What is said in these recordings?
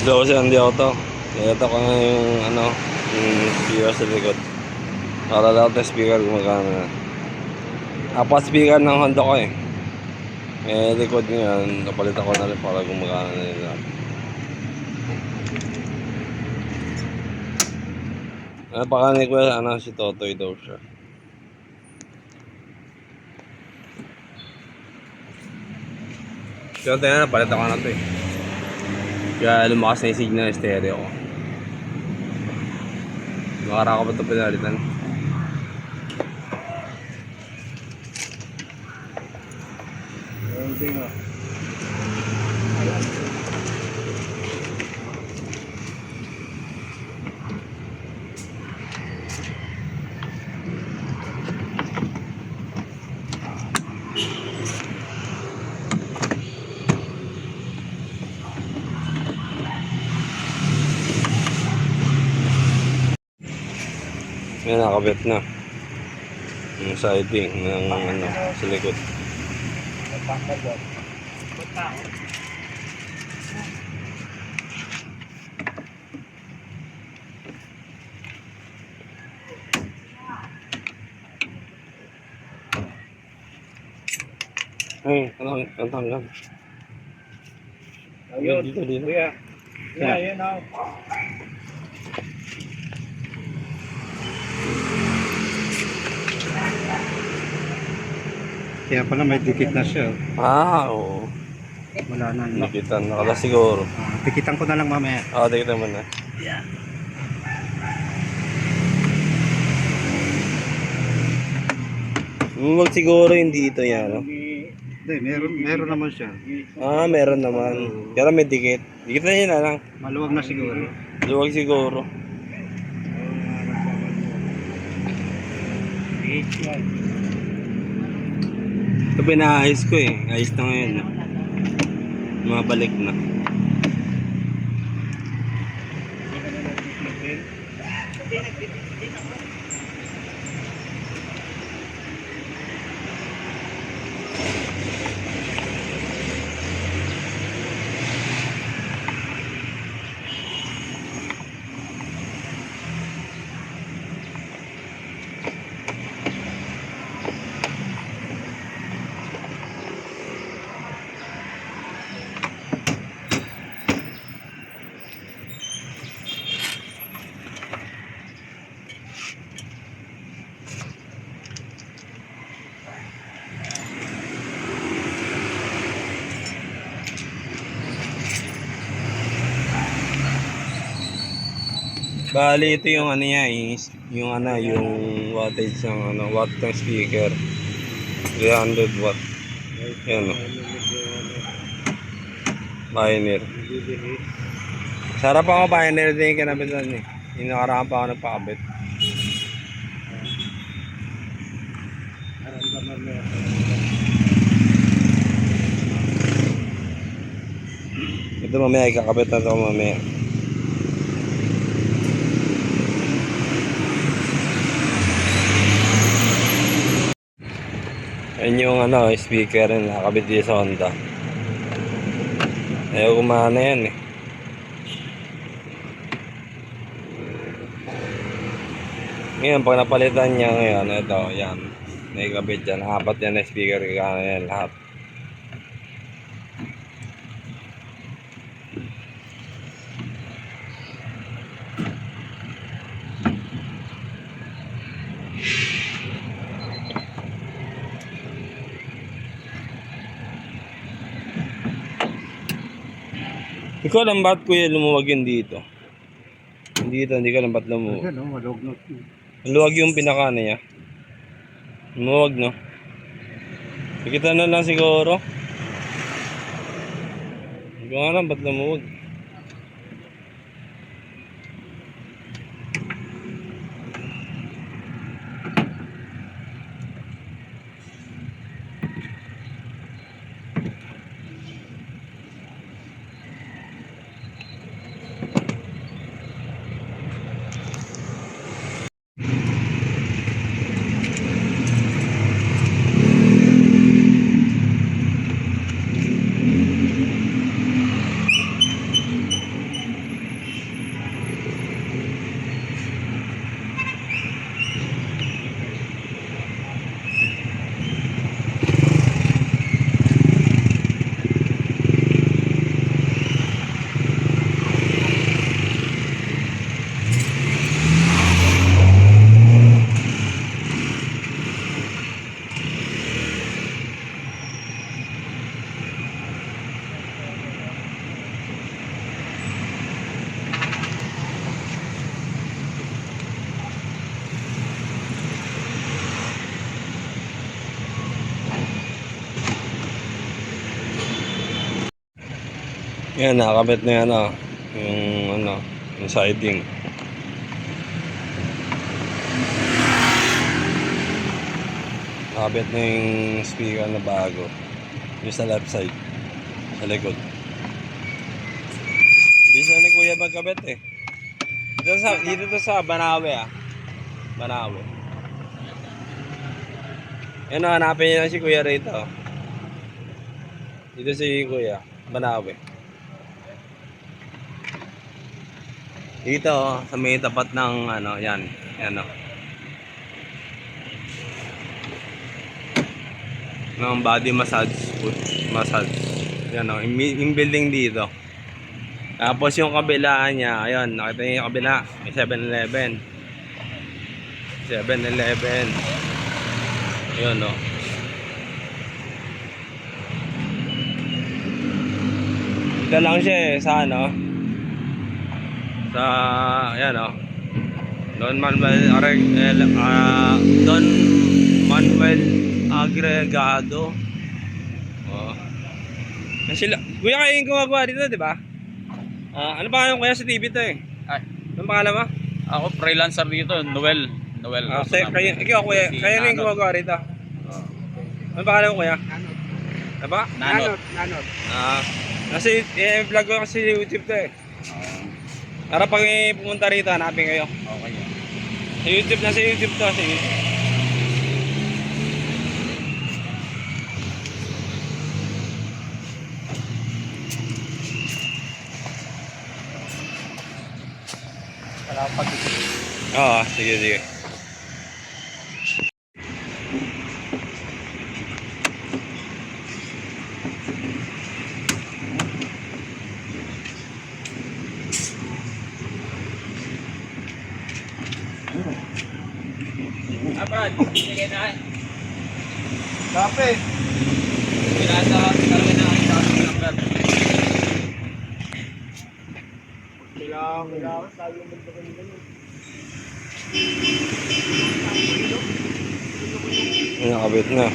So kasi hindi ako to. Ito ko na yung ano, yung speaker sa likod. Para lahat ng speaker gumagana na. Apat speaker ng Honda ko eh. Eh likod ngayon, napalitan ko na rin para gumagana na nila. Napakanig ko ano si Totoy daw siya. So tayo na, napalitan ko na to eh. Kaya lumakas na yung signal stereo ko. Makara ko ba ito pinalitan? Hindi nga. Ngayon nakabit na. Yung siding ng ano, sa likod. Ay, ang tanggal. Ayun. Dito, dito. Kuya. Yeah, yun ako. Kaya pala may dikit na siya. Ah, oo. Wala na. No? Dikitan, nakala siguro. Dikitan ko na lang mamaya. Dikitan mo na. Yeah. Wag siguro hindi ito yan, no? Hindi, meron naman siya. Meron naman. Pero may dikit. Dikitan niya na lang. Maluwag na siguro. Luwag siguro. Ito pinaayos ko eh. Ayos na ngayon. Mabalik na. Bali ito yung ano niya, yung ano, yung wattage ng ano, watt ng speaker. 300 watt. Yan o. Pioneer. Sarap ako Pioneer din yung kinabitan eh. Yung nakaraan pa ako nagpakabit. Ito mamaya, ikakabit na ito mamaya. Yan yung ano, speaker na nakabit dito sa Honda. Ayaw kumana yan eh. Ngayon, pag napalitan niya ngayon, ito, yan. Naikabit dyan. Apat yan na speaker. Kaya yan lahat. Ikaw alam ba't kuya lumuwag yun dito? Dito, hindi ka alam ba't lumuwag. Ano, maluwag na. Luwag yung pinaka niya. Lumuwag, no? Nakita na lang siguro. Hindi ko alam ba't lumuwag. Yan, nakakabit na yan, yung siding. Nakabit na yung speaker na bago. Yung sa left side. Sa likod. Hindi na ni Kuya magkabit eh. Dito to sa Banawe Banawe. Yan o, hanapin niyo na si Kuya rito. Dito si Kuya. Banawe. Dito sa may tapat ng yan. Yan o. Ng body massage, foot massage. Yan o, yung building dito. Tapos yung kabilaan niya, ayun, nakita niyo yung kabila, may 7-Eleven. 7-Eleven. Ayun o. Dito lang siya eh, sa sa, ayan o. Don Manuel Agregado. Oh. Kasi kuya kayo yung gumagawa dito, di ba? Ano pangalan mo kuya sa TV to eh? Ay, Ano pangalan mo? ako freelancer dito, Noel. Noel. Ikaw kuya, kayo na yung gumagawa rito. Ano pangalan mo kuya? Ano ba? Nanot. Kasi vlog ko kasi sa YouTube to eh. Para pag pumunta rito, hanapin kayo. Okay. Sa YouTube to, sa YouTube. Wala pag Oo, sige. Brad, sige na. Kape. Pinasa talaga na ang sa number. Kailangan tayo magdagdag. Nakabit na.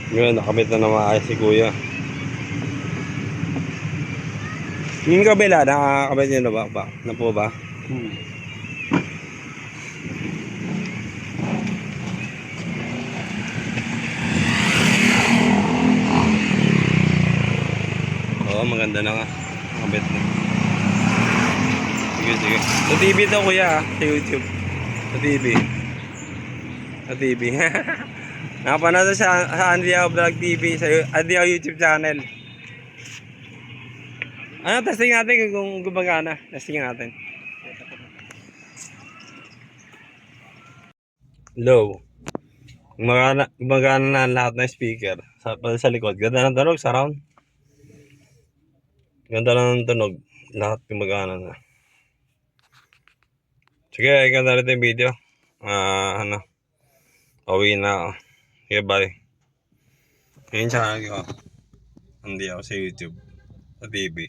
Yun, nakabit na maayos si Kuya. Yung kabila, nakakabit niya na ba? Na po ba? Oo, maganda na nga. Nakabit na. Sige. Sa TV to Kuya, sa YouTube. Sa TV. Napanood sa Andiao Vlog TV, sa Andiao YouTube channel. Testing natin kung gumagana. Testing natin. Low. Gumagana na lahat ng speaker. Sa likod. Ganda ng tunog, surround. Ganda lang ng tunog. Lahat gumagana na. Sige, ganda rin yung video. Pauwi na ako. Okay, bye. Ngayon channel ko. Hindi ako sa YouTube. Sa TV.